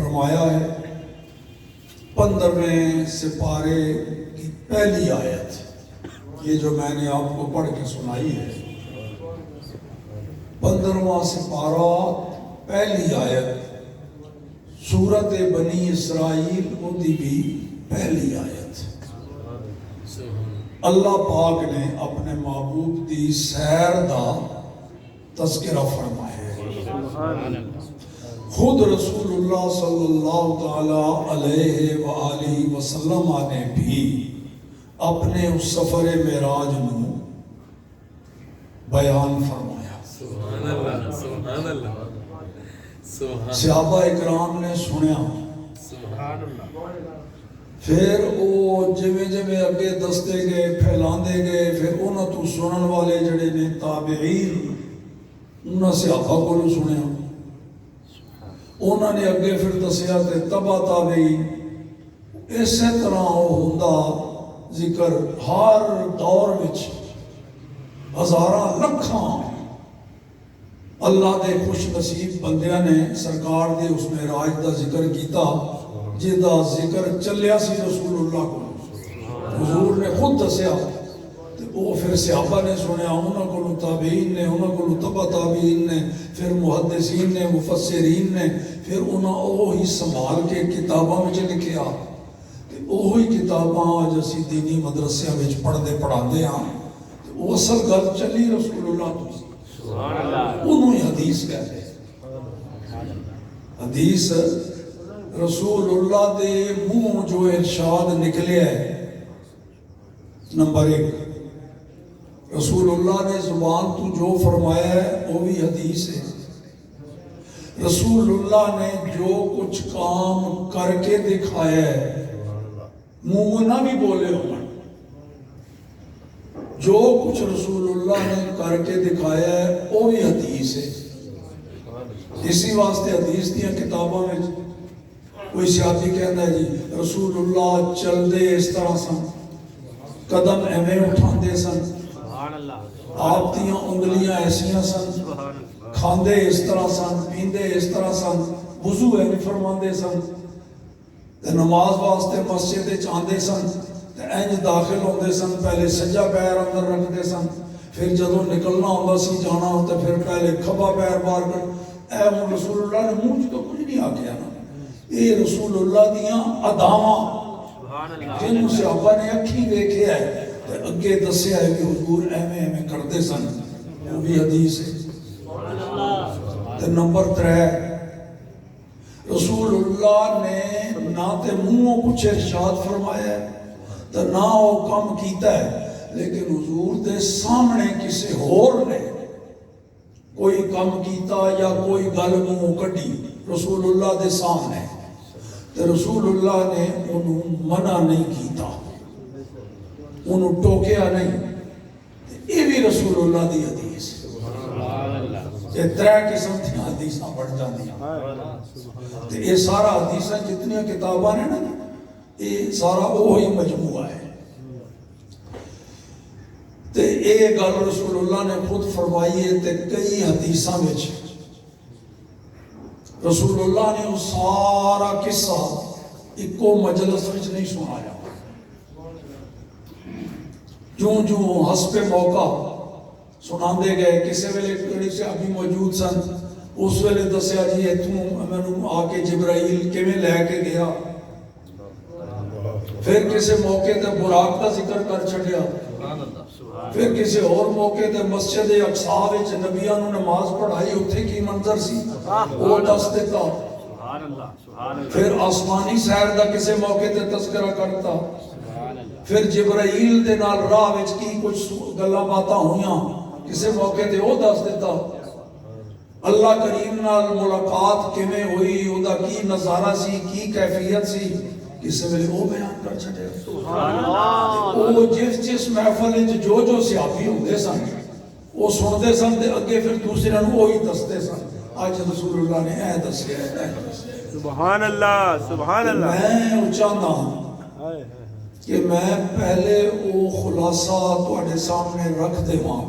فرمایا ہے 15ویں سپارے کی پہلی آیت، یہ جو میں نے آپ کو پڑھ کے سنائی ہے، 15واں سپارہ پہلی آیت، سورت بنی اسرائیل دی بھی پہلی آیت۔ اللہ پاک نے اپنے محبوب دی سیر دا تذکرہ فرمایا ہے۔ خود رسول اللہ صلی اللہ تعالی علیہ وآلہ وسلم نے بھی اپنے اس سفر معراج میں بیان فرمایا۔ سبحان اللہ، سبحان اللہ، صحابہ اکرام نے سنیا، سبحان اللہ۔ پھر وہ جویں جویں اگے دستے گئے پھیلاندے گئے، پھر انہاں تو سنن والے جڑے نے تابعین، انہاں صحابہ کو سنیا، انہاں نے اگے پھر دسیا تے تبع تابعین، اسی طرح وہ ہوندا ذکر ہر دور وچ ہزاراں لکھاں اللہ دے خوش نصیب بندیاں نے سرکار دے اس معراج دا ذکر کیتا، جدا ذکر چلیا سی رسول اللہ کو، حضور نے خود دسیا، وہ پھر صحابہ نے سنیا، انہاں کو تابعین نے، انہاں کو تبع تابعین نے، پھر محدثین نے، مفسرین نے، پھر انہاں وہی سنبھال کے کتاباں میں لکھیا، وہی کتاباں آج اسی دینی مدرسیاں میں پڑھتے پڑھاندے ہاں، وہ اصل گل چلی رسول اللہ تو انہوں ہی حدیث کہتے ہیں۔ حدیث رسول اللہ دے منہ جو ارشاد نکلے ہے، نمبر 1 رسول اللہ نے زبان تو جو فرمایا ہے وہ بھی حدیث ہے۔ رسول اللہ نے جو کچھ کام کر کے دکھایا ہے، منہ نہ بھی بولے ہوئے، جو کچھ رسول اللہ نے کر کے دکھایا ہے وہ بھی حدیث ہے۔ اسی واسطے حدیث دیا کتابوں میں کوئی صحابی کہتا ہے جی رسول اللہ چل دے اس طرح سن، قدم ایویں اٹھان دے سن، آپ دیاں انگلیاں ایسیاں سن، کھاندے اس طرح سن، پیندے اس طرح سن، وضو ایویں فرماندے سن، نماز واسطے مسجد چاندے سن، انج داخل ہوندے سن، پہلے سجا پیر اندر رکھتے سن، پھر جدوں نکلنا ہوندا سی جانا ہوتا پھر پہلے کھبا پیر باہر کر، اے رسول اللہ نے منہ تو کچھ نہیں آکھیا نا، یہ رسول اللہ دیاں اداواں جنہوں صحابہ نے اکھی ویکھیا ہے تے اگے دسیا ہے کہ حضور ایویں ایویں کرتے سن، وہ بھی حدیث ہے۔ تے نمبر 3 رسول اللہ نے نہ تے منہوں کچھ ارشاد فرمایا ہے تو نہ وہ کم کیتا ہے، لیکن حضور دے سامنے کسی اور نے کوئی کم کیتا یا کوئی گل منہ کڈی رسول اللہ دے سامنے، تو رسول اللہ نے انہوں منع نہیں کیتا، انہوں ٹوکیا نہیں، یہ بھی رسول اللہ دی حدیث۔ یہ 3 قسم تھی حدیثاں بڑھ جاندی ہیں، یہ سارا حدیثاں جتنی کتاباں نے نا یہ سارا وہی مجموعہ ہے۔ تے یہ گل رسول اللہ نے خود فرمائی ہے، تے کئی حدیثاں میں رسول اللہ نے وہ سارا قصہ ایکو مجلس میں نہیں سنایا، جو حسب موقع سناندے گئے، کسی ویلے کڑی سے ابھی موجود سن، اس ویلے دسیا جی اتوں میں آ کے جبرائیل کیویں لے کے گیا، پھر کسی موقع تے براق کا ذکر کر چھڑیا، پھر کسی اور موقع تے مسجد اقصیٰ وچ نبیاں نو نماز پڑھائی، اتھے کی منظر سی وہ دس دیتا، پھر آسمانی سیر دا کسی موقع تے تذکرہ کرتا، پھر جبرائیل دے نال راہ وچ کی کچھ گلاں باتاں ہویاں کسی موقع تے وہ دس دیتا، اللہ کریم نال ملاقات کیویں ہوئی، اوندا کی نظارہ سی، کی کیفیت سی، کسی ویلے وہ بیان کر چھڑے۔ وہ جس محفل جو صحابی ہوندے سن وہ سنتے سن تے اگے پھر دوسرے نوں وہی دستے سن، آج رسول اللہ نے اے دسیا ہے۔ سبحان اللہ، سبحان اللہ۔ میں چاہتا ہوں کہ میں پہلے وہ خلاصہ تواڈے سامنے رکھ دیواں،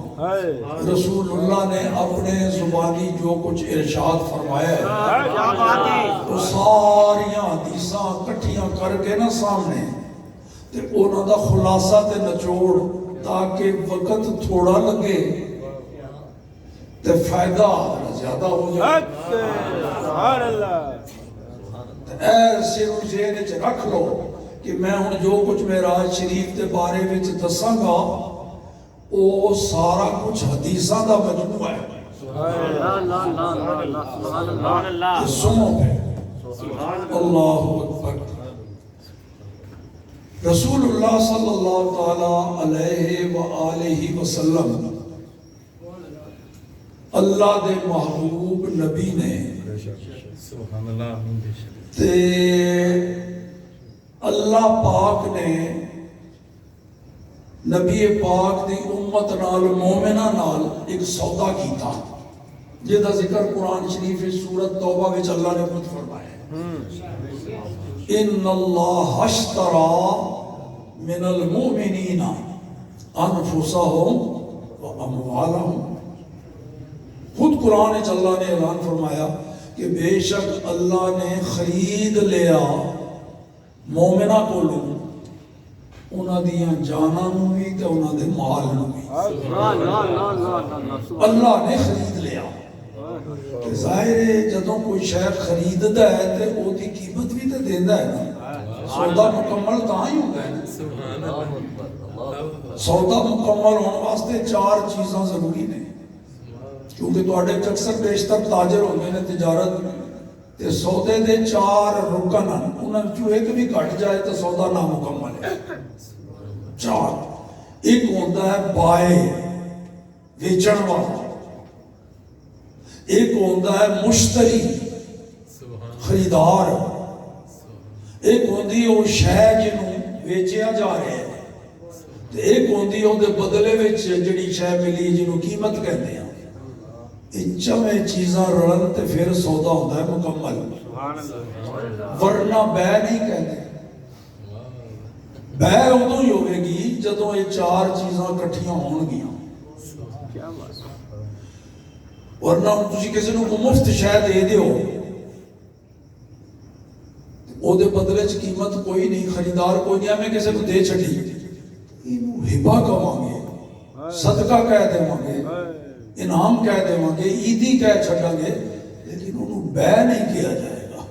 رسول اللہ نے اپنے زبانی جو کچھ ارشاد فرمایا ہے وہ ساری کر کے نا سامنے تے انہاں دا خلاصہ تے نچوڑ تاکہ وقت تھوڑا لگے تے فائدہ زیادہ ہو جائے. سبحان اللہ. ایسے ذہن وچ رکھ لو کہ میں ہن جو کچھ معراج شریف دے بارے وچ دساں گا او سارا کچھ حدیثاں دا مجموعہ ہے. سبحان اللہ. سنو پہ اللہ اکبر. رسول اللہ صلی اللہ تعالی علیہ وآلہ وسلم اللہ دے محبوب نبی نے تے اللہ پاک نے نبی پاک دی امت نال مومنہ نال ایک سودا کیتا جس کا ذکر قرآن شریف سورت توبہ وچ اللہ نے خود فرمایا ان اللہ اشترى من المؤمنین انفسهم واموالهم. خود قرآن وچ اللہ نے اعلان فرمایا کہ بے شک اللہ نے خرید لیا مومنہ کولوں انہاں دیاں جاناں نوں بھی تے انہاں دے مال نوں بھی. اللہ نے خرید لیا. کہ ظاہر ہے جدوں کوئی شے خریددا ہے تے او دی قیمت بھی تے دیندا ہے نا. سودا مکمل تاں ہی ہوندا ہے. سودا مکمل ہون واسطے 4 چیزاں ضروری نے کیونکہ تواڈے اکثر بیشتر تاجر ہوندے نے تجارت تے سودے دے 4 رکن ہیں. انہاں وچوں ایک بھی گھٹ جائے تو سودا نامکمل ہے. 4 ایک ہوندا ہے بائے ویچن والا. ایک ہوندا ہے مشتری خریدار. ایک ہوندی او شے جنوں ویچیا جا رہا ہے تے ایک ہوندی او دے بدلے وچ جڑی شے ملی جنوں قیمت کہندے ہیں. یہ چویں چیزاں رلن تے پھر سودا ہوندا ہے مکمل. ورنہ بے نہیں کہتے. بے ادوں ہی ہوے گی جدوں یہ 4 چیزاں اکٹھیاں ہون گیاں. ورنہ تسی کسی نوں مفت شے دے دیو او دے بدلے چ قیمت کوئی نہیں خریدار کوئی نہیں. ہمیں کسی کو دے چھڈی اینوں ہبہ کہاں گے صدقہ کہہ دیواں گے انعام کہہ دیواں گے عیدی کہہ چھڈاں گے لیکن انہوں بے نہیں کیا جائے گا.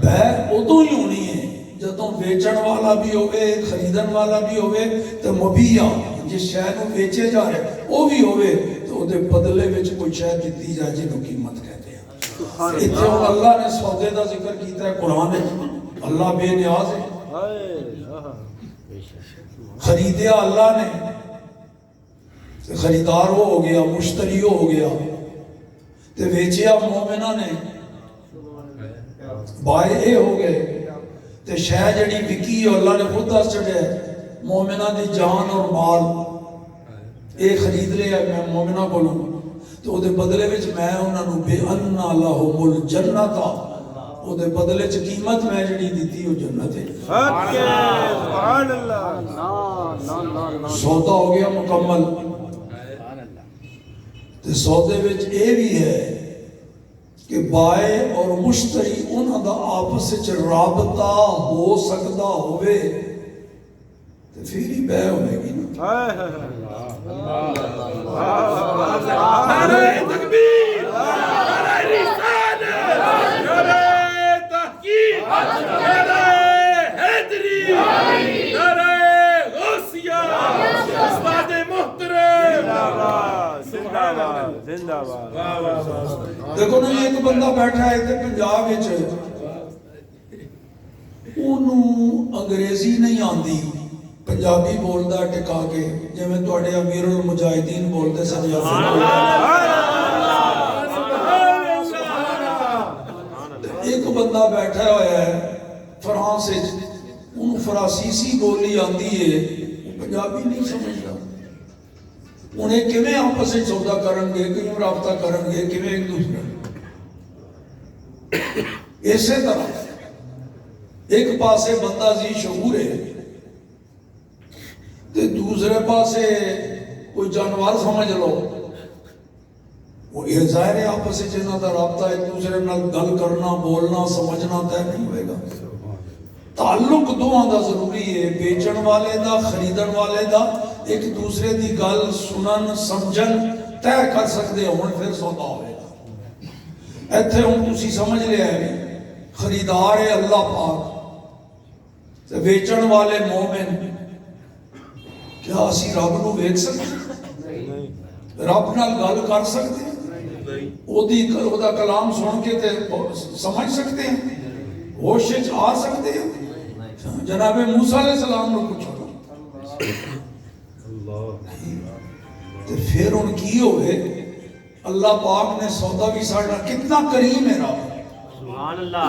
بے ادوں ہی ہونی ہے جدوں ویچن والا بھی ہوئے خریدن والا بھی ہوئے تے مبیع جس شے نوں ویچے جا رہے وہ بھی ہوئے تو دے بدلے وچ کوئی شے دتی جائے جنوں قیمت کہتے ہیں. اتنے اللہ نے سودے دا ذکر کیتا ہے قرآن میں. اللہ بے نیاز ہے. خریدیا اللہ نے خریدار وہ ہو گیا مشتری ہو گیا تے ویچیا مومنہ نے بائے ہو گئے تے شے جڑی وکی اللہ نے خود دس چڑھیا مومنہ دی جان اور مال اے خرید لیا میں مومنہ کو لوں تو او دے بدلے وچ میں انہاں نوں بے ان لہم الجنت او دے بدلے چ قیمت میں جڑی دتی او جنت ہے. سبحان اللہ. سودا ہو گیا مکمل. تے سودے وچ اے بھی ہے کہ بائے اور مشتری انہاں دا آپس وچ رابطہ ہو سکدا ہوئے تے پھر ہی بے ہوے گی نا. نعرہ تکبیر، نعرہ رسالت، نعرہ تحقیق، نعرہ حیدری، نعرہ غوثیہ، استاد محترم. زندہ باد زندہ باد. دیکھو نا ایک بندہ بیٹھا ہے تے پنجاب وچ اونوں انگریزی نہیں آندی پنجابی بولدا ٹکا کے جویں تواڈے امیر المجاہدین بولدے سن. ایک بندہ بیٹھا ہوا ہے فرانس وچ اونوں فرانسیسی بولی آندی ہے وہ پنجابی نہیں سمجھدا. انہیں کیویں آپس میں سودا کرن گے کیویں رابطہ کرن گے کیویں ایک دوسرے. اسی طرح ایک پاسے بندہ ذی شعور ہے تے دوسرے پاسے کوئی جانور سمجھ لو وہ یہ ظاہر ہے آپس میں جنہاں دا رابطہ ایک دوسرے نال گل کرنا بولنا سمجھنا طے نہیں ہوئے گا. تعلق دوہاں دا ضروری ہے, بیچن والے دا خریدن والے دا ایک دوسرے دی گل سنن سمجھن طے کر سکتے ہون پھر سودا ہوئے گا. ایتھے ہوں تسی سمجھ لیا ہے خریدار ہے اللہ پاک تے بیچن والے مومن. کیا اسی رب نو ویکھ سکتے رب نال گل کر سکتے او دا کلام سن کے تے سمجھ سکتے ہیں ہوش وچ آ سکتے ہیں. جناب موسیٰ علیہ السلام نے پوچھا تے پھر ان کی ہوئے اللہ پاک نے سودا بھی ساڑھا کتنا کریم ہے رب. سبحان اللہ.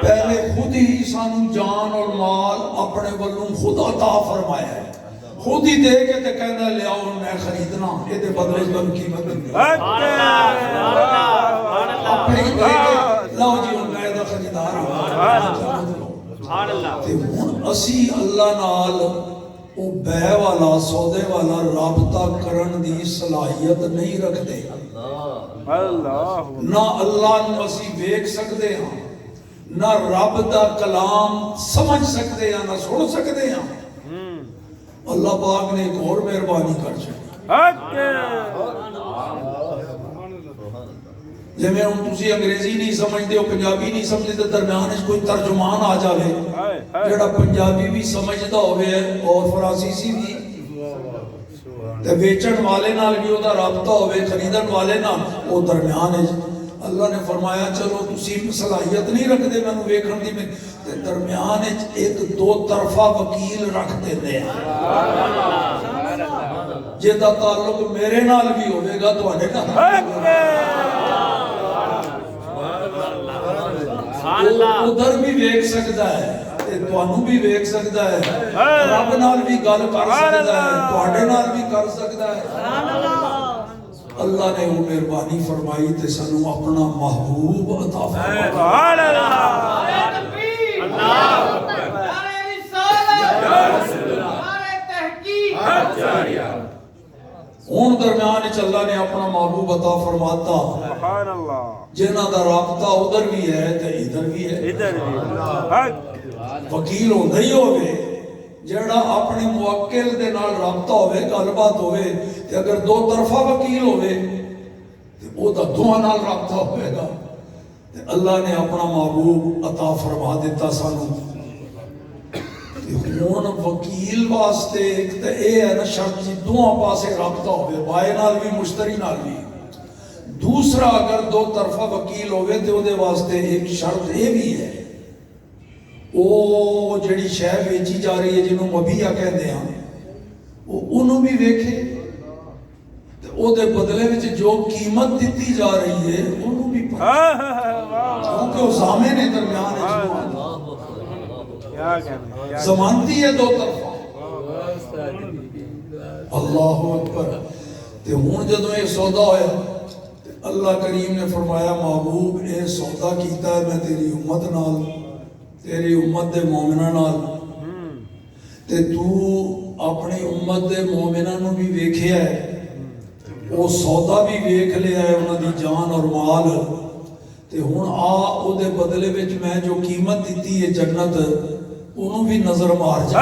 پہلے خود ہی سانو جان اور مال اپنے ولوں خود عطا فرمایا ہے, خود ہی دے کے تے کہنا لے آؤ میں خریدنا یہ تے بدلے بن قیمت نہیں اپنے ہی دے کے لاؤ جی میں دا خریدار ہوں. تے ہن اسی اللہ نال او بے والا سودے والا رابطہ کرن دی صلاحیت نہیں رکھتے. نہ اللہ نو اسی ویکھ سکتے ہاں نہ رب دا کلام سمجھ سکتے ہیں نہ سن سکتے ہیں. اللہ پاک نے ایک اور مہربانی کر چکی. جی میں ہوں تسی انگریزی نہیں سمجھتے ہو پنجابی نہیں سمجھتے تو درمیان اس کوئی ترجمان آ جاوے جڑا پنجابی بھی سمجھتا ہوئے اور فرانسیسی بھی تے بیچن والے نال بھی وہ دا رابطہ ہوئے خریدن والے نال وہ درمیان ہے. اللہ نے فرمایا چلو تسی صلاحیت نہیں رکھ دے میں نے ویکھن دی میں تے درمیان ایک دو طرفہ وکیل رکھ دے دے جے دا تعلق میرے نال بھی ہوئے گا تو آنے کا ادھر بھی ویکھ سکتا ہے توانو بھی ویکھ سکتا ہے رب نال بھی گل کر سکتا ہے تواڈے نال بھی کر سکتا ہے. اللہ نے وہ مہربانی فرمائی تے سانو اپنا محبوب عطا فرمایا. سبحان اللہ. اللہ اکبر. نعرہ رسالت نعرہ تحقیق. ہن درمیان وچ اللہ نے اپنا محبوب عطا فرماتا. سبحان اللہ. جنہاں دا رابطہ ادھر بھی ہے تے ادھر بھی ہے. ادھر بھی وکیل ہوندا ہی ہوے جڑا اپنے موکل دے نال رابطہ ہوے گل بات ہوے تے اگر دو طرفہ وکیل ہوے تے او دا دوہاں نال رابطہ ہوے گا. تے اللہ نے اپنا محبوب عطا فرما دیتا سانو. ہن وکیل واسطے ایک تے اے ہے نا شرط جی دوہاں پاسے رابطہ ہوے بائے نال بھی مشتری نال بھی. دوسرا اگر دو طرفہ وکیل ہوے تے او دے واسطے ایک شرط اے بھی ہے وہ جڑی شے ویچی جا رہی ہے جنہوں مبیع کہندے ہیں وہ انہوں بھی ویکھے تے او دے بدلے وچ جو قیمت دتی جا رہی ہے انہوں بھی کیونکہ وہ ضامن ہے درمیان ہے ضمانتی ہے دو طرفہ. اللہ اکبر. تے ہن جدوں یہ سودا ہویا اللہ کریم نے فرمایا محبوب اے سودا کیتا ہے میں تیری امت نال تیری امت دے مومنہ نال تے تو اپنی امت دے مومنہ نو بھی ویکھیا ہے وہ سودا بھی ویکھ لیا ہے انہاں دی جان اور مال تے ہن آ او دے بدلے وچ میں جو قیمت دتی ہے جنت انہوں بھی نظر مار جا.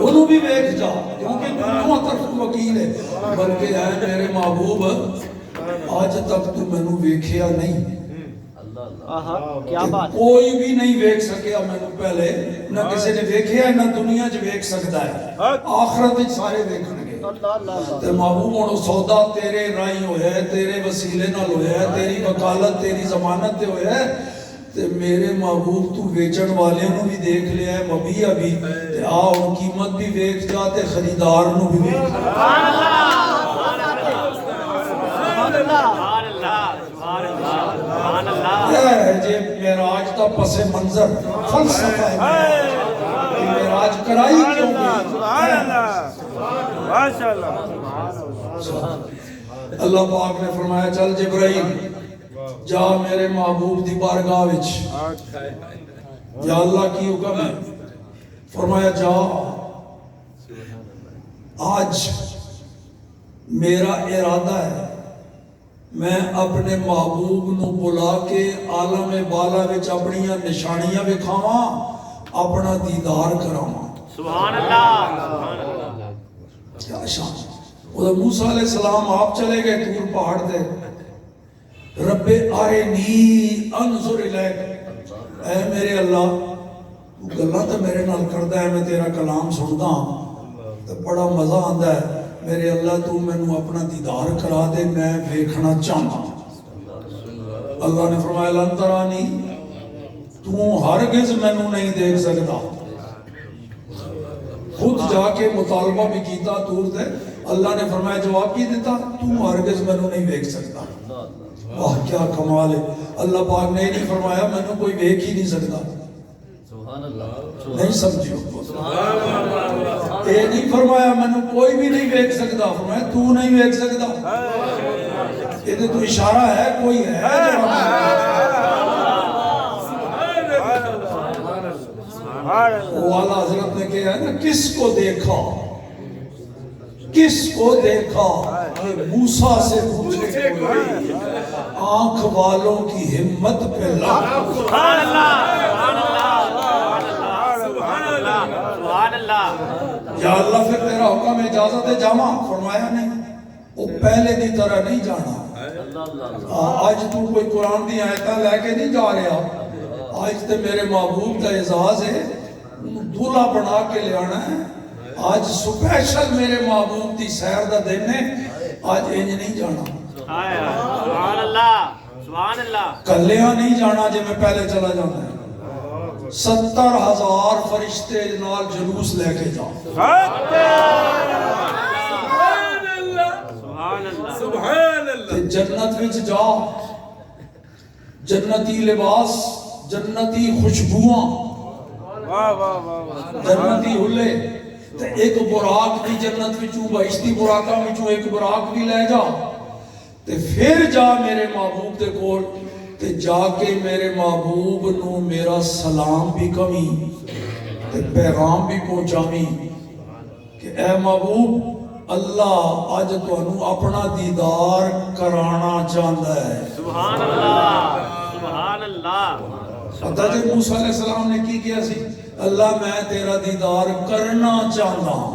انہوں بھی ویکھ جا کیونکہ دونوں طرف وکیل ہے بلکہ ہے میرے محبوب آج تک تو میں نو ویکھیا نہیں. کوئی بھی نہیں ویکھ سکیا میں نو پہلے نہ کسی نے ویکھیا نہ دنیا جو ویکھ سکتا ہے آخرت وچ سارے ویکھن گے. تے محبوب ہن سودا تیرے رائی ہویا ہے تیرے وسیلے نال ہویا ہے تیری وکالت تیری ضمانت تے ہویا ہے تے میرے محبوب تو ویچن والے نو بھی دیکھ لیا ہے مبیع بھی تے آ ان قیمت بھی ویکھ جا تے خریدار نو بھی ویکھ جا. جے معراج دا پس منظر فلسفہ ہے معراج کرائی کیوں گئی. سبحان اللہ ماشاءاللہ. اللہ پاک نے فرمایا چل جبرائیل جا میرے محبوب دی بارگاہ وچ. یا اللہ کی حکم ہے فرمایا جا آج میرا ارادہ ہے میں اپنے محبوب نو بلا کے عالم بالا وچ اپنی نشانیاں وکھاواں اپنا دیدار کراواں سبحان اللہ سبحان اللہ کیا شان وہ موسیٰ علیہ السلام آپ چلے گئے طور پہاڑ دے رب آرینی انظر الیک اے میرے اللہ تو گلاں تے میرے نال کردا ہے میں تیرا کلام سندا تے بڑا مزہ آندا ہے میرے اللہ تو مینوں اپنا دیدار کرا دے میں دیکھنا چاہتا اللہ نے فرمایا لن ترانی تو ہرگز مینوں نہیں دیکھ سکتا خود جا کے مطالبہ بھی کیتا دور دے اللہ نے فرمایا جواب کی دیتا تو ہرگز مینوں نہیں دیکھ سکتا واہ کیا کمال ہے اللہ پاک نے نہیں فرمایا مینوں کوئی دیکھ ہی نہیں سکتا نہیں سمجھو یہ نہیں فرمایا مینوں کوئی بھی نہیں دیکھ سکتا فرمایا تو نہیں دیکھ سکتا یہ تو اشارہ ہے کوئی ہے وہ اعلیٰ حضرت نے کہا ہے نا کس کو دیکھا کہ موسیٰ سے پوچھے کوئی آنکھ والوں کی ہمت پہ لاکھ سبحان اللہ یا اللہ پھر تیرا حکم اجازت ہے جاما فرمایا نہیں وہ پہلے دی طرح نہیں جانا آج تو کوئی قرآن دی آیتاں لے کے نہیں جا رہا آج تے میرے محبوب کا اعزاز ہے دولہا بنا کے لے آنا ہے آج سپیشل میرے محبوب دی سیر دا دن ہے آج انج نہیں جانا سبحان اللہ سبحان اللہ کلیاں نہیں جانا جے میں پہلے چلا جانا ہے 70,000 فرشتے نال جلوس لے کے جاؤ سبحان اللہ جنت وچ جاؤ جنتی لباس جنتی خوشبوواں جنتی ہلے تے ایک براق بھی جنت وچوں بہشتی براقاں وچوں ایک براق بھی لے جا تے پھر جا میرے محبوب دے کول تے جا کے میرے محبوب نو میرا سلام بھی کمی تے پیغام بھی پہنچاویں کہ اے محبوب اللہ آج تانوں اپنا دیدار کرانا چاہتا ہے سبحان اللہ سبحان اللہ پتہ جی موسیٰ علیہ السلام نے کی کیا سی اللہ میں تیرا دیدار کرنا چاہتا ہوں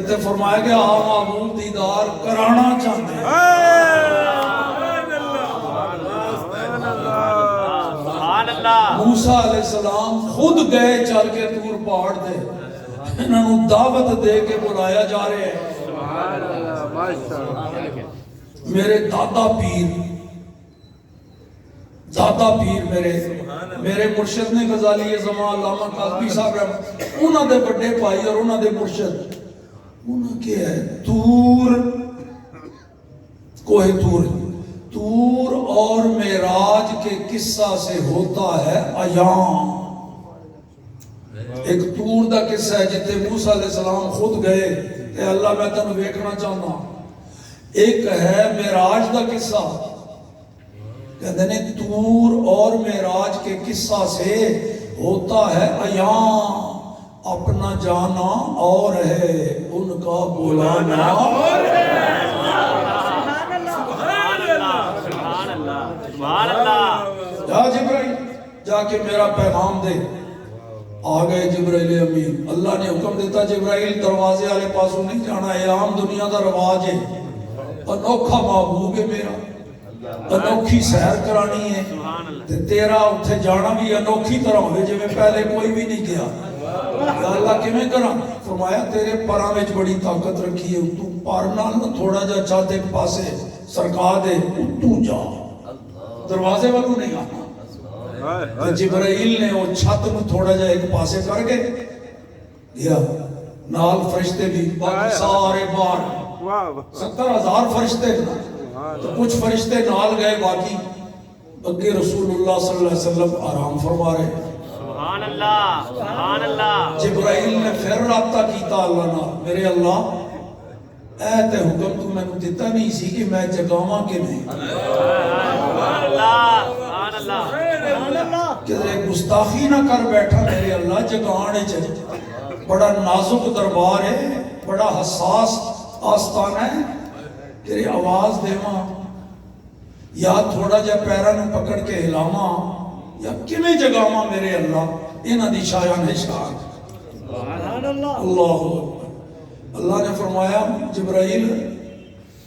تے فرمایا کہ ہاں محبوب دیدار کرانا چاہتے ہیں موسیٰ علیہ السلام خود گئے چل کے طور پہاڑ دے انہوں دعوت دے کے بلایا جا رہے ہیں میرے دادا پیر میرے مرشد نے غزالی زمان علامہ قاسمی صاحب رحمت انہوں دے بڑے بھائی اور انہوں دے مرشد انہوں کیا ہے کوہ تور اور معراج کے قصہ سے ہوتا ہے ایام ایک تور دا قصہ ہے جتے موسیٰ علیہ السلام خود گئے کہ اللہ میں تنہوں دیکھنا چاہتا ایک ہے معراج دا قصہ کہتے ہیں تور اور معراج کے قصہ سے ہوتا ہے ایام اپنا جانا اور ہے ان کا بلانا اور ہے سبحان اللہ جا جبرائیل جا کے میرا پیغام دے آگئے جبرائیل امین اللہ نے حکم دیتا جبرائیل دروازے والے پاسوں نہیں جانا ہے عام دنیا دا رواج ہے انوکھا محبوب ہے میرا انوکھی سیر کرانی ہے تیرا اتھے جانا بھی انوکھی طرح ہوئے جو میں پہلے کوئی بھی نہیں کیا اللہ کیوں کرا فرمایا تیرے پران وچ بڑی طاقت رکھی ہے تو پارنا تھوڑا جا چاہتے ایک پاسے سرکا دے تو جا دروازے والوں نہیں آنا جبرائیل نے وہ چھت میں تھوڑا جا ایک پاسے کر کے گیا نال فرشتے بھی باقی سارے بار 70,000 فرشتے تو کچھ فرشتے نال گئے باقی اگے رسول اللہ صلی اللہ علیہ وسلم آرام فرما رہے سبحان اللہ سبحان اللہ جبرائیل نے پھر رابطہ کیتا اللہ نا میرے اللہ اے تے حکم تو میں نے دیتا نہیں سی کہ میں جگاواں کے نہیں سبحان اللہ سبحان اللہ کہ گستاخی نہ کر بیٹھا میرے اللہ جگان بڑا نازک دربار ہے، بڑا حساس آستان ہے، تیری آواز دیواں یا تھوڑا جا پیروں پکڑ کے ہلاواں یا کیویں جگاواں میرے اللہ، انہاں دی شایان ہے شان۔ اللہ اللہ نے فرمایا جبرائیل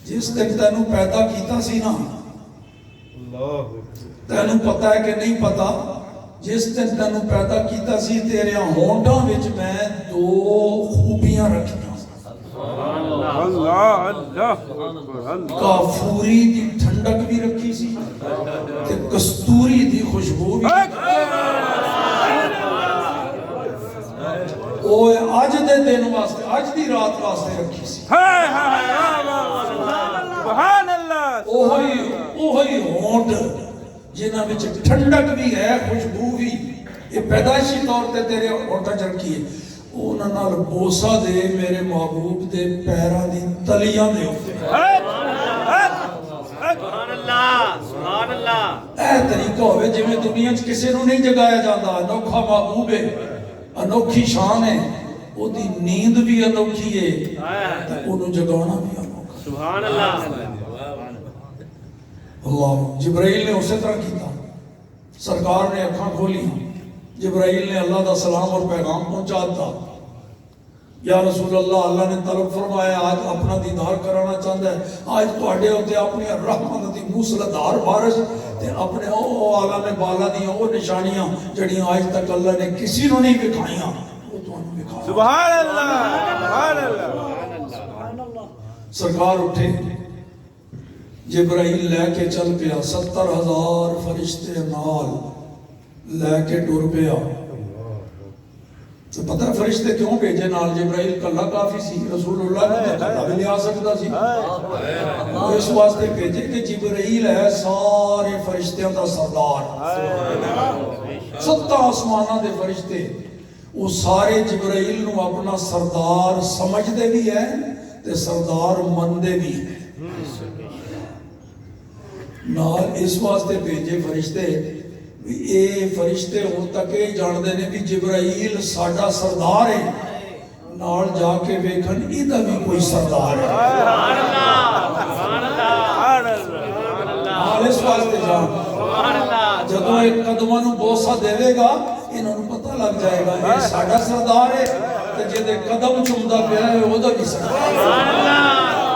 جس دن تینوں پیدا کیتا سی نا، تینوں پتا ہے کہ نہیں پتا، جس دن تینوں پیدا کیتا سی تیرے ہونٹاں وچ میں 2 خوبیاں رکھیاں، کافوری دی ٹھنڈک بھی رکھی سی تے کستوری دی خوشبو بھی۔ اوہ اج دے دن واسطے، اج دی رات واسطے رکھی سی۔ سبحان اللہ، اوہی ہونٹ جنہاں وچ ٹھنڈک بھی ہے خوشبو بھی، یہ پیدائشی طور تے تیرے ہونٹاں چ رکھی ہے۔ انہاں نال بوسا دے میرے محبوب دے پیراں دی تلیاں دے اوتے۔ سبحان اللہ، سبحان اللہ۔ اے طریقہ ہوئے جویں دنیا چ کسے نوں نہیں جگایا جاتا، انوکھا محبوب ہے، انوکھی شان ہے، او دی نیند بھی انوکھی ہے تے اونوں جگانا بھی انوکھا۔ سبحان اللہ۔ اللہ جبرائیل نے اسی طرح کیتا، سرکار نے اکھاں کھولی، جبرائیل نے اللہ دا سلام اور پیغام پہنچا دیتا۔ یا رسول اللہ، اللہ نے طلب فرمایا آج اپنا دیدار کرانا چاہتا ہے، آج تواڈے اوتے اپنی رحمت دی موسلادھار بارش تے اپنے او عالم بالا دی او نشانیاں جڑیاں آج تک اللہ نے کسی نوں نہیں دکھائیاں، وہ تانوں دکھا۔ سبحان اللہ، سبحان اللہ۔ سرکار اٹھے، جبرائیل لے کے چل پیا، 70,000 فرشتے نال لے کے ٹر پیا۔ تو پتہ فرشتے کیوں بھیجے نال؟ جبرائیل کلا کافی سی، رسول اللہ نے کلا بھی نہیں آ سکتا سی، وہ اس واسطے بھیجے کہ جبرائیل ہے سارے فرشتیاں دا سردار، 7 آسماناں دے فرشتے وہ سارے جبرائیل نو اپنا سردار سمجھدے بھی ہیں تے سردار مندے بھی ہیں۔ نال اس واسطے بھیجے فرشتے، اے فرشتے ہوں تک یہ جاندے نے بھی جبرائیل ساڈا سردار ہے، نال جا کے ویکھن ایدہ بھی کوئی سردار ہے۔ سبحان اللہ، سبحان اللہ، سبحان اللہ۔ نال اس واسطے جان، سبحان اللہ۔ جدوں ایک قدماں نو بوسا دے گا انہاں نوں پتہ لگ جائے گا یہ ساڈا سردار ہے، تے جدے قدم چومدا پیا ہے او دا بھی سردار ہے۔ سبحان اللہ،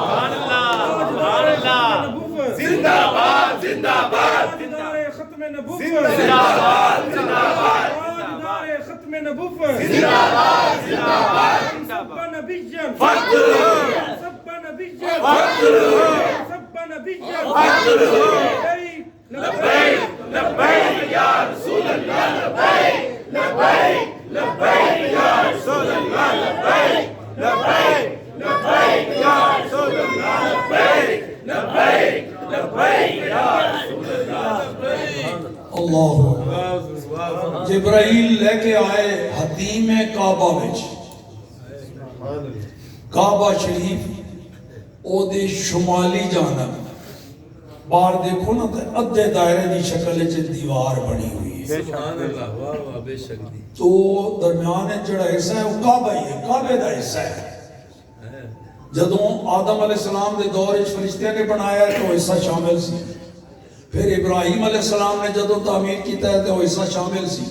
سبحان اللہ، سبحان اللہ۔ زندہ باد، زندہ باد، ختم نبوت، زندہ باد، زندہ باد، ختم نبوت، زندہ باد، زندہ باد۔ سب نبيا فاقتلوه، سب نبيا فاقتلوه، سب نبيا فاقتلوه۔ لبيك لبيك یا رسول اللہ، لبیک لبیک لبیک یا رسول اللہ، لبیک لبیک لبیک یا رسول اللہ، لبیک لبیک لبیک یا رسول اللہ، لبیک۔ اللہ جبرائیل لے کے آئے حتیم کعبہ وچ، کعبہ شریف او دے شمالی جانب باہر دیکھو نا تے ادھے دائرے دی شکل وچ دیوار بنی ہوئی ہے، سبحان اللہ، واہ واہ، بے شک دی۔ تو درمیان جڑا حصہ ہے وہ کعبہ ہی ہے، کعبے دا حصہ ہے۔ جدوں آدم علیہ السلام دے دور وچ فرشتیاں نے بنایا ہے تو حصہ شامل سی، پھر ابراہیم علیہ السلام نے جدوں تعمیر کیتا ہے تو حصہ شامل سی،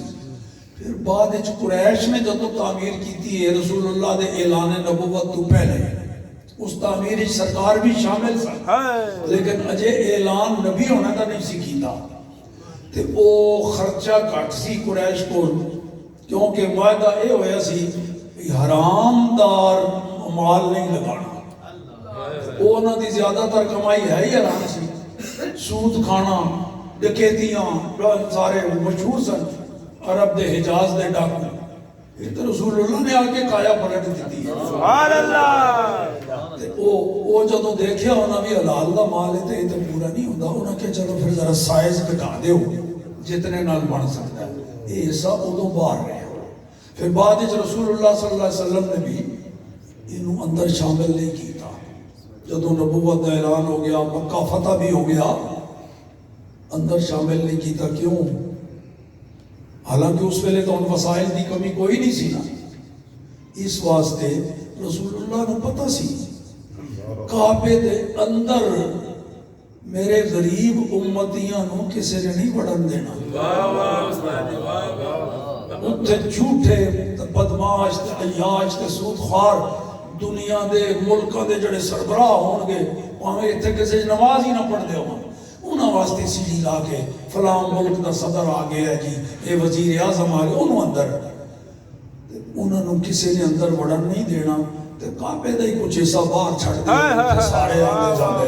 پھر بعد وچ قریش نے جدوں تعمیر کیتی ہے رسول اللہ دے اعلان نبوت تو پہلے اس تعمیر وچ سرکار بھی شامل سن، لیکن اجے اعلان نبی ہونا دا نہیں سی کیتا تے او خرچہ گھٹ سی قریش کول، کیونکہ معاہدہ اے ہویا سی حرام دار مال نہیں لگانا، وہ انہاں دی زیادہ تر کمائی ہے ہی حرام سی، سود کھانا، ڈکیتیاں سارے مشہور سن، عرب دے حجاز دے ڈاکو، یہ تو رسول اللہ نے آ کے کایا پلٹ دیتی ہے۔ سبحان اللہ۔ وہ جدوں دیکھیا انہاں بھی حلال دا مال ہے تے یہ تو پورا نہیں ہوندا، انہاں کہ چلو پھر ذرا سائز گھٹا دیو جتنے نال بن سکتا ہے، یہ حصہ ادوں باہر رہا۔ پھر بعد وچ رسول اللہ صلی اللہ علیہ وسلم نے بھی انہوں اندر شامل نہیں کیتا، جدوں نبوت کا اعلان ہو گیا، مکہ فتح بھی ہو گیا، اندر شامل نہیں کیتا۔ کیوں؟ حالانکہ اس ویلے تو ان وسائل دی کمی کوئی نہیں سی نا، اس واسطے رسول اللہ نے پتہ سی کعبے دے اندر میرے غریب امتیاں نو کسی نے نہیں وڑن دینا، اتھے جھوٹے بدماش تے عیاش تے سود خوار دنیا دے ملکاں دے جڑے سربراہ ہون گے وہاں اتھے کسی نماز ہی نہ پڑھ دے ہوں، انہاں واسطے سیڑھی لا کے فلاں ملک دا صدر آ گیا جی، اے وزیر اعظم آ گیا، انہوں اندر انہوں نے کسی نے اندر وڑن نہیں دینا، تے کعبے دا ہی کچھ حصہ باہر چھڑ دے سارے آگے جاندے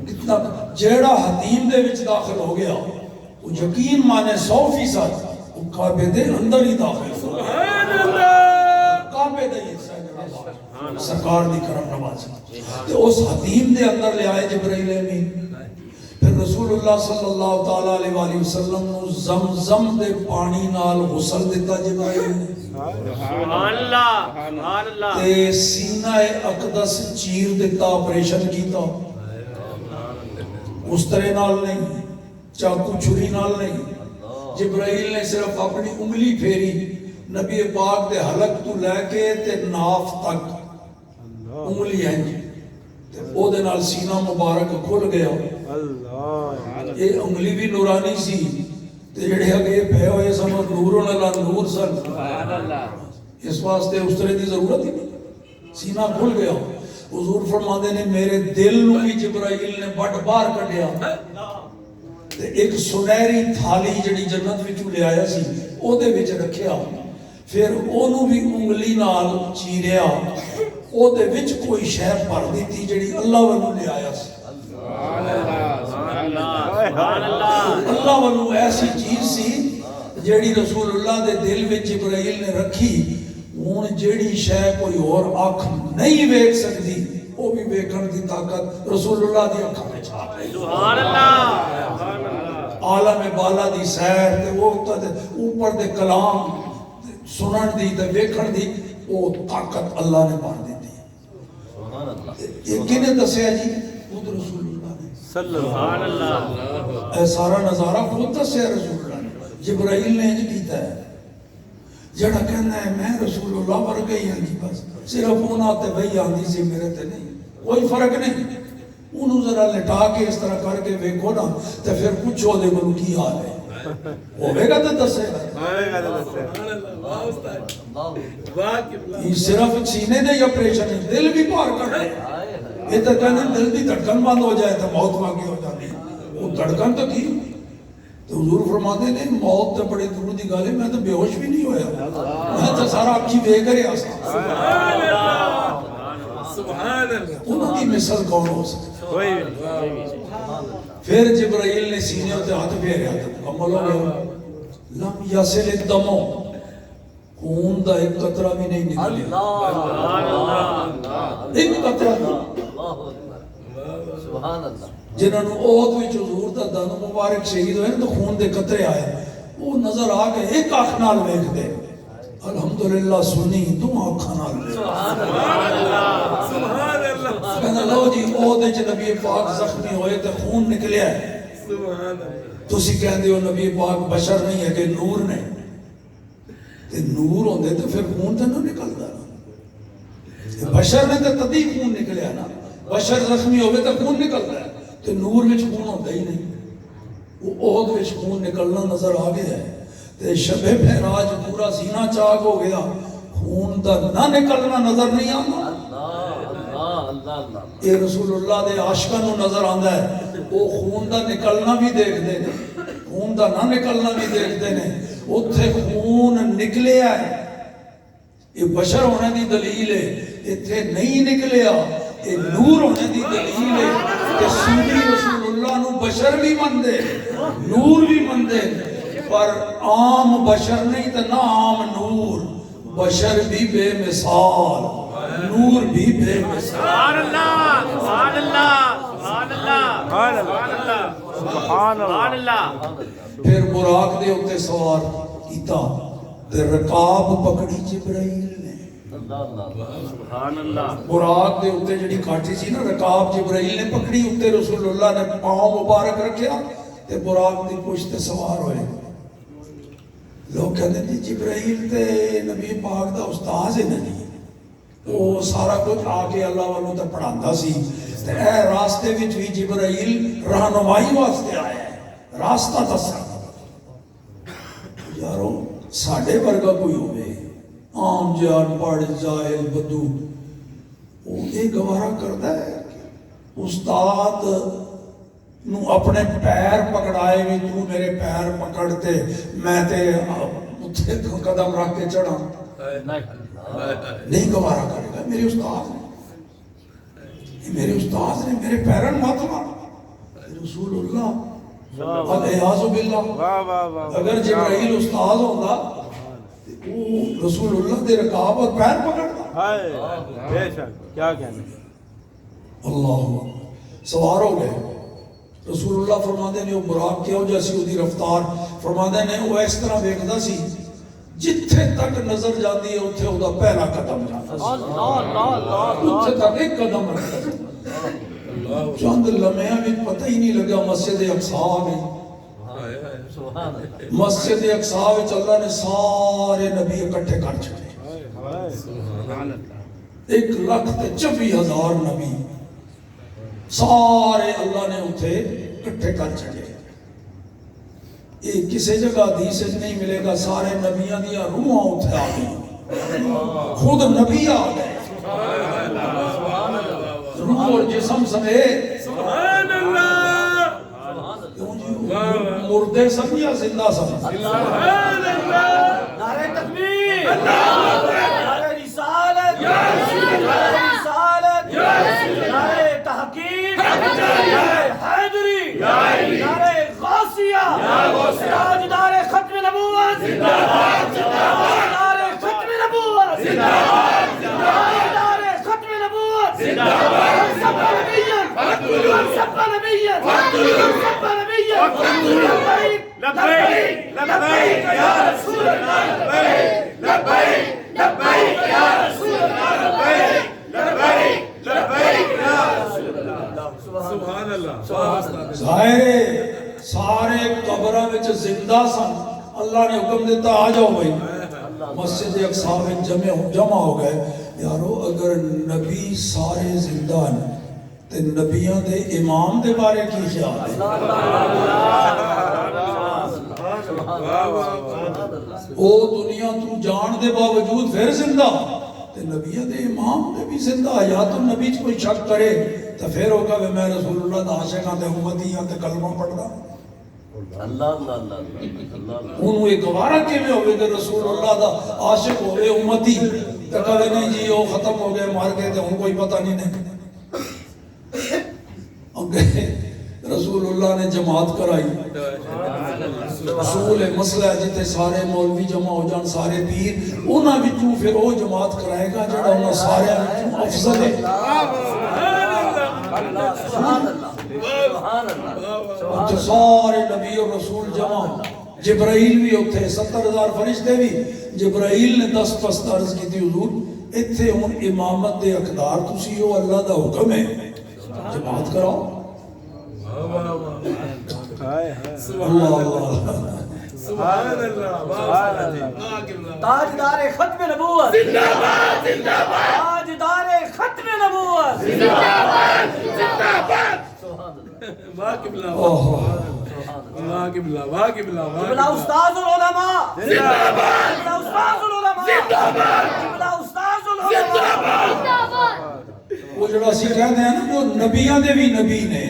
کتنا جیڑا حتیم دے وچ داخل ہو گیا وہ یقین مانے 100% وہ کعبے دے اندر ہی داخل ہو گیا، کعبے دے ہی حصہ جڑا سرکار دی کرم نوازی تے اس حتیم دے اندر لے آئے جبرائیل امین، پھر رسول اللہ صلی اللہ تعالیٰ علیہ وآلہ وسلم نو زمزم دے پانی نال غسل دیتا جبرائیل نے، سبحان اللہ سبحان اللہ، تے سینہ اقدس چیر دیتا، آپریشن کیتا، اس طرح نال نہیں، چاقو چھری نال نہیں، جبرائیل نے صرف اپنی انگلی پھیری نبی پاک دے حلق تو لے کے تے ناف تک انگلی ہے جی، او دے نال سینہ مبارک کھل گیا، یہ انگلی بھی نورانی سی تے جڑے اگے پے ہوئے سمجھ نوروں اللہ نور سن، اس واسطے اس طرح دی ضرورت ہی نہیں، سینہ کھل گیا۔ حضور فرماندے نے میرے دل نو بھی جبرائیل نے بٹ باہر کڈیا تے ایک سنہری تھالی جڑی جنت وچوں لے آیا سی او دے وچ رکھیا، پھر اونوں بھی انگلی نال چیریا، او دے وچ کوئی شے بھر دتی جڑی اللہ والوں لے آیا سی، اللہ والوں ایسی چیز سی جیڑی رسول اللہ دے دل وچ جبرائیل نے رکھی، ہن جیڑی شے کوئی اور اکھ نہیں ویکھ سکتی وہ بھی ویکھن دی طاقت رسول اللہ دی اکھاں وچ آ گئی، سبحان اللہ عالم بالا دی سیر تے وہ اوپر دے کلام سنن دی تے ویکھن دی وہ طاقت اللہ نے بھر دیتی، یہ کنے دسیا جی؟ خود رسول اللہ نے، سبحان اللہ، اے سارا نظارہ خود دسیا رسول اللہ نے، جبرائیل نے انج کیتا ہے، جڑا کہنا ہے میں رسول اللہ ورگا ہی ہاں جی، بس صرف انہاں تے وہی آندی سی میرے تے نہیں، کوئی فرق نہیں، انہوں ذرا لٹا کے اس طرح کر کے ویکھو نا تے پھر پوچھو دے گلو کی حال ہے، ہوئے گا تے دسے گا، یہ صرف سینے دے یا پریشن ہے، دل بھی پار کر رہے یہ تو کہنے دل دی دھڑکن بند ہو جائے تو موت واقع ہو جاتی، وہ دھڑکن تو کی تو حضور فرماتے ہیں موت تو بڑی دور دی گل ہے، میں تو بے ہوش بھی نہیں ہویا، میں تو سارا اکھی وے کرے آسا، انہوں کی مثل کون ہو سکتا، پھر جبرائیل نے سینے ہوتے ہاتھ پھیرے آتا مکمل ہو گیا، لم یصل الدم، خون دا ایک قطرہ بھی نہیں نکلیا، ایک قطرہ نہیں، جنہوں نے اوت وچ حضور دا دن مبارک شہید ہوئے تو خون دے قطرے آئے، وہ نظر آ گئے ایک آنکھ نال ویکھ دے، الحمدللہ سنی دو آنکھاں نال ویکھ، کہنا لو جی اوت وچ نبی پاک زخمی ہوئے تے خون نکلیا ہے، تسی کہندے ہو نبی پاک بشر نہیں ہے کہ نور نے، تے نور ہوندے تے پھر خون تے نہ نکلدا نا، بشر نے تے تدی خون نکلیا نا، بشر زخمی ہوئے تے خون نکلدا ہے، تے نور وچ خون ہوندا ہی نہیں، وہ اوت وچ خون نکلنا نظر آ گیا ہے، تے شب معراج پورا سینہ چاک ہو گیا، خون دا نہ نکلنا نظر نہیں آتا، یہ رسول اللہ دے عاشقاں نو نظر آندا ہے، وہ خون دا نکلنا بھی دیکھ دے نے، خون دا نہ نکلنا بھی دیکھ دے نے، اتھے خون نکلیا ہے، یہ بشر ہونے دی دلیل ہے، اتھے نہیں نکلیا، یہ نور ہونے دی دلیل ہے، کہ سنی رسول اللہ نو بشر بھی مندے، نور بھی مندے، پر عام بشر نہیں تو نہ عام نور، بشر بھی بے مثال، نور بھی بے مثال، سبحان اللہ سبحان اللہ سبحان اللہ سبحان اللہ، پھر براق دے ہوتے سوار کیتا تے رکاب پکڑی جبرائیل نے، سبحان اللہ، براق دے ہوتے جڑی کاٹھی سی نا رکاب جبرائیل نے پکڑی، ہوتے رسول اللہ نے پاؤں مبارک رکھیا تے براق دی پشت تے سوار ہوئے. لوگ کہتے ہیں جبرائیل تے نبی پاک دا استاذ ہے نہیں, وہ سارا کچھ آ کے اللہ والوں تے پڑھاندا سی. تے اے راستے وچ بھی جبرائیل رہنمائی واسطے آیا ہے, راستہ دسا. یارو ساڈے ورگا کوئی ہوئے عام جان پڑھ جاہل بدو, وہ یہ گوارا کرتا ہے استاد نو اپنے پیر پکڑائے بھی تو میرے پیر پکڑتے میں تے اتھے قدم رکھ کے چڑھا, نہیں گوارا کرے گا. میرے استاد نے میرے پیرن مات مارا. رسول اللہ الیاذ باللہ, اگر جبرائیل استاد ہوتا وہ رسول اللہ دے رکاب اور پیر پکڑتا. بے شک کیا کہنا. اللہ سوار ہو گئے. رسول اللہ فرماندے نے وہ براق کیا ہو جیسی وہ دی رفتار, فرماندے نے وہ اس طرح دیکھتا سی جتھے تک نظر جاتی ہے اتھے وہ دا پہلا قدم جاتا, اتھے تک ایک قدم رکھتا سی. چند لمحہ بھی پتہ ہی نہیں لگا مسجد اقصیٰ میں, مسجد اقصیٰ میں اللہ نے سارے نبی اکٹھے کر چھڑے. 1,24,000 نبی سارے اللہ نے اتھے اکٹھے کر چھڑے. یہ کسی جگہ حدیث نہیں ملے گا, سارے نبیاں دیا روحاں اتھے آ گئی, خود نبی آ گئے روح اور جسم سمیت. سبحان اللہ. مردے سب یا زندہ سب. سبحان اللہ. نعرہ تکبیر, نعرہ رسالت, نعرہ رسالت, نعرہ تحقیق, نعرہ حیدری, نعرہ غوثیہ, تاجدار ختم نبوت, تاجدار ختم نبوت, تاجدار ختم نبوت, سب نبیان, سب نبیان, سب نبیان. لبیک لبیک یا رسول اللہ, لبیک لبیک یا رسول اللہ, لبیک لبیک یا رسول اللہ. سبحان اللہ. ظاہر سارے قبرہ میں زندہ سن, اللہ نے حکم دیتا آ جاؤ بھائی. مسجد اقصیٰ میں جمع ہو گئے. یارو اگر نبی سارے زندہ ہیں تے نبیوں دے امام دے بارے کی خیال ہے؟ او دنیا تو جان دے باوجود پھر زندہ, تے نبیوں دے امام دے بھی زندہ. یا تو نبی کوئی شک کرے تو پھر ہوگا کہ میں رسول اللہ دا عاشق ہاں تے امتی ہاں تے کلمہ پڑھدا. انہوں ایک گوارا کے میں ہوئے کہ رسول اللہ دا عاشق ہوئے امتی, تو کہے نہیں جی وہ ختم ہو گئے مار گئے تھے ان کوئی پتہ نہیں. رسول اللہ نے جماعت کرائی, اصول مسئلہ جتے سارے مولوی جمع ہو جان, سارے پیر, انہاں وچوں پھر وہ جماعت کرائے گا جڑا انہاں سارے وچوں افضل ہے. اتھے سارے نبی اور رسول جمع, جبرائیل بھی اتھے, 70,000 فرشتے بھی. جبرائیل نے دست پست عرض کی تھی حضور اتھے ہون امامت دے اقدار تسی ہو, اللہ دا حکم ہے جماعت کراؤ. اللہ اللہ سبحان اللہ. تاجدار ختم نبوت زندہ باد, زندہ باد. تاجدار ختم نبوت زندہ باد, زندہ باد. واہ قبلہ, اوہ واہ قبلہ, واہ قبلہ, قبلہ استاذ العلماء زندہ باد, قبلہ استاذ العلماء زندہ باد, قبلہ استاذ العلماء زندہ باد. وہ جڑا سی کہتے ہیں نا جو نبیاں دے بھی نبی نے,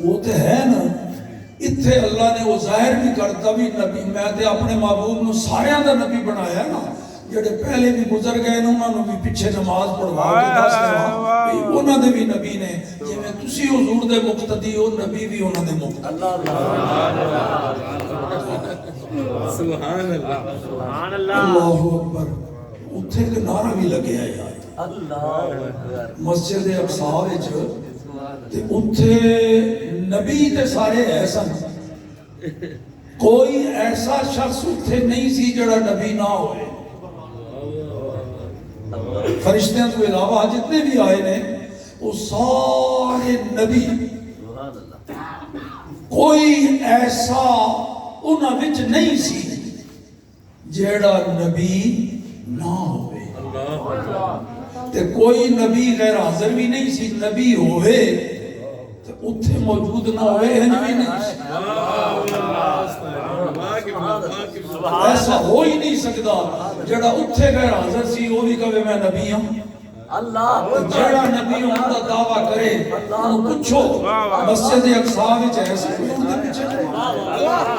وہ تے ہے نا اتھے اللہ نے وہ ظاہر بھی کرتا بھی نبی, میں تے اپنے محبوب نو سارے دا نبی بنایا نا. جڑے پہلے بھی گزر گئے نا انہاں نو بھی پیچھے نماز پڑھوا کے دس دے, انہاں دے بھی نبی نے. جویں تسی حضور دے مقتدی ہو, نبی بھی انہاں دے مقتدی. سبحان اللہ, سبحان اللہ. اللہ اکبر. اتھے ایک نعرہ بھی لگیا یار اللہ مسجد اقصیٰ وچ, تے اتھے نبی تے سارے ایسا, کوئی ایسا شخص اتھے نہیں سی جڑا نبی نہ ہوئے. فرشتیاں تو علاوہ جتنے بھی آئے نے وہ سارے نبی. کوئی ایسا انہاں وچ نہیں سی جیڑا نبی نہ ہوئے تے کوئی نبی غیر حاضر بھی نہیں سی نبی ہوئے تے اتھے موجود نہ ہوئے ہن بھی نہیں سی ایسا ہو ہی نہیں سکتا جڑا اتھے غیر حاضر سی وہ بھی کہے میں نبی ہوں اللہ جڑا نبی ہوں دا دعویٰ کرے انہوں پوچھو مسجد اقصی وچ ایسا کوئی ان دے پیچھے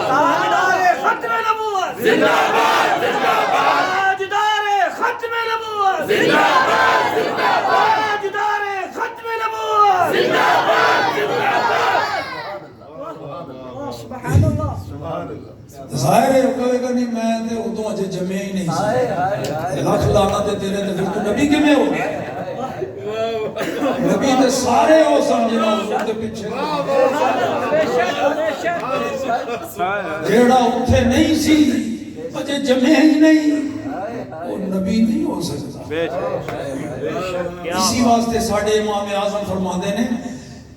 تاجدار ختم نبوت زندہ باد زندہ باد تاجدار ختم نبوت زندہ باد زندہ باد تاجدار ختم نبوت زندہ باد زندہ باد سبحان اللہ ظاہر ہے کہے گا نہیں میں تے ادوں اجے جمع ہی نہیں سی لاکھ لعنت تے تیرے تے پھر تو نبی کیویں ہو نبی تے سارے ہو سمجھنا حضور دے پیچھے جیڑا اتھے نہیں سی اجے جمع ہی نہیں وہ نبی نہیں ہو سکتا اسی واسطے ساڈے امام اعظم فرماندے نے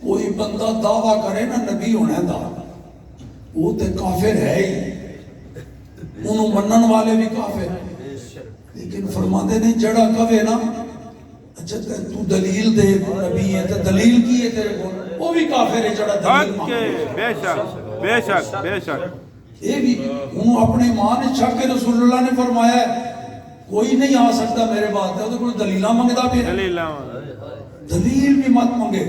کوئی بندہ دعویٰ کرے نا نبی ہونے دا وہ تے کافر ہے ہی انہوں منن والے بھی کافر لیکن فرماندے نے جڑا کہے نا اچھا تو دلیل دے نبی ہے تو دلیل کی ہے تیرے کو وہ بھی کافر ہے جڑا دلیل مانگے بے شک بے شک بے شک یہ بھی انہوں اپنے ماں نے چھک کے رسول اللہ نے فرمایا ہے کوئی نہیں آ سکتا میرے بات ہے تو کوئی دلیلہ منگتا بھی ہے دلیل بھی مت منگے